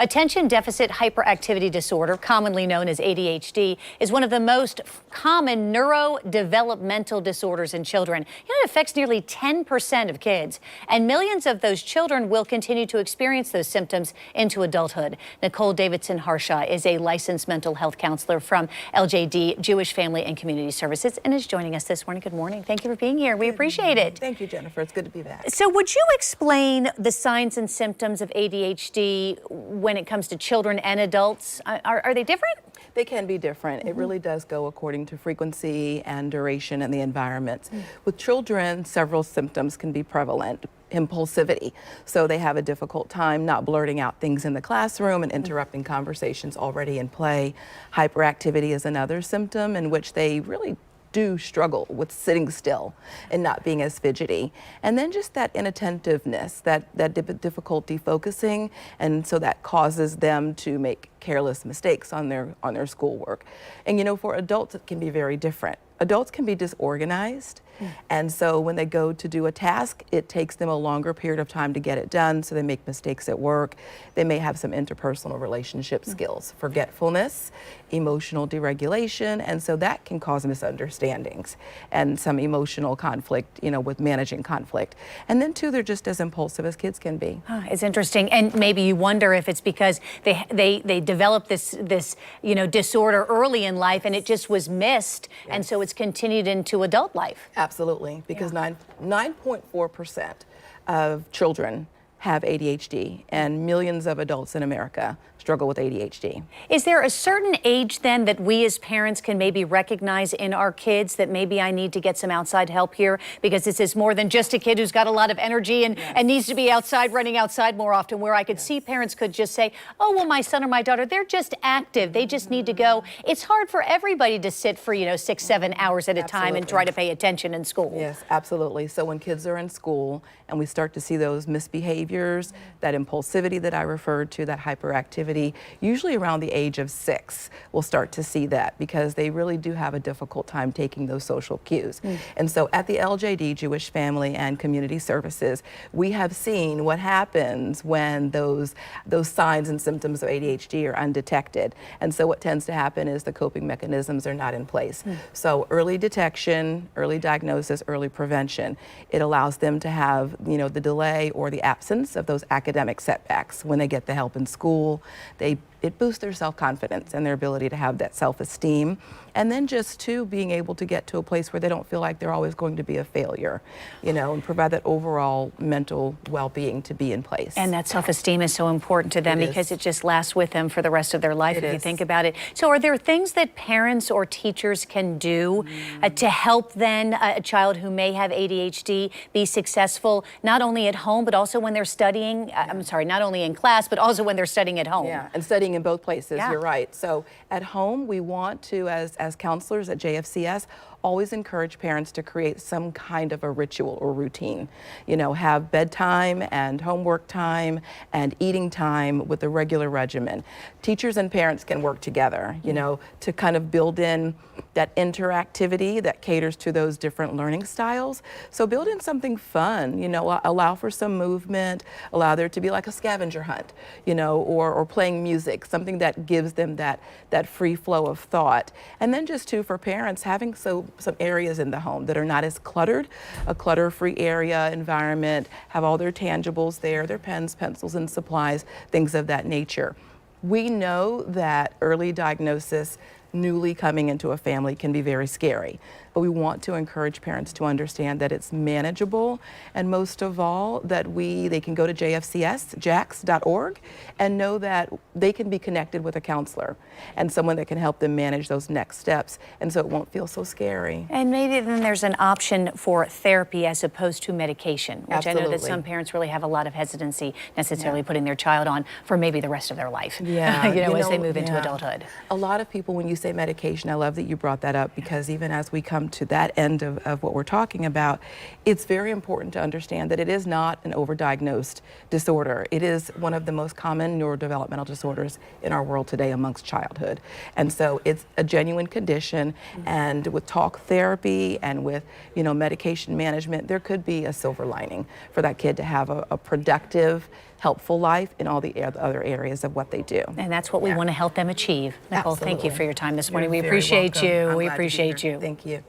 Attention deficit hyperactivity disorder, commonly known as ADHD, is one of the most common neurodevelopmental disorders in children. It affects nearly 10% of kids, and millions of those children will continue to experience those symptoms into adulthood. Nicole Davidson Harshaw is a licensed mental health counselor from LJD, Jewish Family and Community Services, and is joining us this morning. Good morning. Thank you for being here. We appreciate it. Thank you, Jennifer. It's good to be back. So would you explain the signs and symptoms of ADHD when it comes to children and adults? Are they different? They can be different. It really does go according to frequency and duration and the environment. With children, several symptoms can be prevalent. Impulsivity. So they have a difficult time not blurting out things in the classroom and interrupting conversations already in play. Hyperactivity is another symptom in which they really do struggle with sitting still and not being as fidgety. And then just that inattentiveness, that difficulty focusing, and so that causes them to make careless mistakes on their schoolwork. And you know, for adults it can be very different. Adults can be disorganized, and so when they go to do a task, it takes them a longer period of time to get it done, so they make mistakes at work. They may have some interpersonal relationship skills, forgetfulness, emotional deregulation, and so that can cause misunderstandings and some emotional conflict, you know, with managing conflict. And then too, they're just as impulsive as kids can be. It's interesting, and maybe you wonder if it's because they developed this disorder early in life, and it just was missed, and so it's continued into adult life. Absolutely, because 9.4% of children have ADHD, and millions of adults in America struggle with ADHD. Is there a certain age then that we as parents can maybe recognize in our kids that maybe I need to get some outside help here, because this is more than just a kid who's got a lot of energy and needs to be outside, running outside more often, where I could see parents could just say, oh, well, my son or my daughter, they're just active. They just need to go. It's hard for everybody to sit for, 6, 7 hours at a time and try to pay attention in school. Yes, absolutely. So when kids are in school and we start to see those misbehaviors, that impulsivity that I referred to, that hyperactivity, usually around the age of 6, we'll start to see that, because they really do have a difficult time taking those social cues. And so at the LJD, Jewish Family and Community Services, we have seen what happens when those signs and symptoms of ADHD are undetected. And so what tends to happen is the coping mechanisms are not in place. So early detection, early diagnosis, early prevention, it allows them to have, the delay or the absence of those academic setbacks. When they get the help in school, it boosts their self-confidence and their ability to have that self-esteem. And then just being able to get to a place where they don't feel like they're always going to be a failure, and provide that overall mental well-being to be in place. And that self-esteem is so important to them, because it just lasts with them for the rest of their life if you think about it. So are there things that parents or teachers can do to help then a child who may have ADHD be successful, not only at home, but also when they're studying, not only in class, but also when they're studying at home? Yeah, and studying in both places, you're right. So at home, we want to, as counselors at JFCS, always encourage parents to create some kind of a ritual or routine. Have bedtime and homework time and eating time with a regular regimen. Teachers and parents can work together, to kind of build in that interactivity that caters to those different learning styles. So build in something fun, allow for some movement, allow there to be like a scavenger hunt, or playing music, something that gives them that free flow of thought. And then just for parents, having some areas in the home that are not as cluttered, a clutter-free area, environment, have all their tangibles there, their pens, pencils, and supplies, things of that nature. We know that early diagnosis, newly coming into a family, can be very scary. But we want to encourage parents to understand that it's manageable, and most of all, that they can go to jfcsjax.org and know that they can be connected with a counselor and someone that can help them manage those next steps, and so it won't feel so scary. And maybe then there's an option for therapy as opposed to medication, which I know that some parents really have a lot of hesitancy necessarily putting their child on for maybe the rest of their life, as they move into adulthood. A lot of people, when you say medication, I love that you brought that up, because even as we come to that end of what we're talking about, it's very important to understand that it is not an overdiagnosed disorder. It is one of the most common neurodevelopmental disorders in our world today amongst childhood. And so it's a genuine condition, and with talk therapy and with medication management, there could be a silver lining for that kid to have a productive, helpful life in all the other areas of what they do. And that's what we want to help them achieve. Nicole, thank you for your time this morning. You're we very appreciate welcome. you. I'm We glad to be appreciate here. you. Thank you.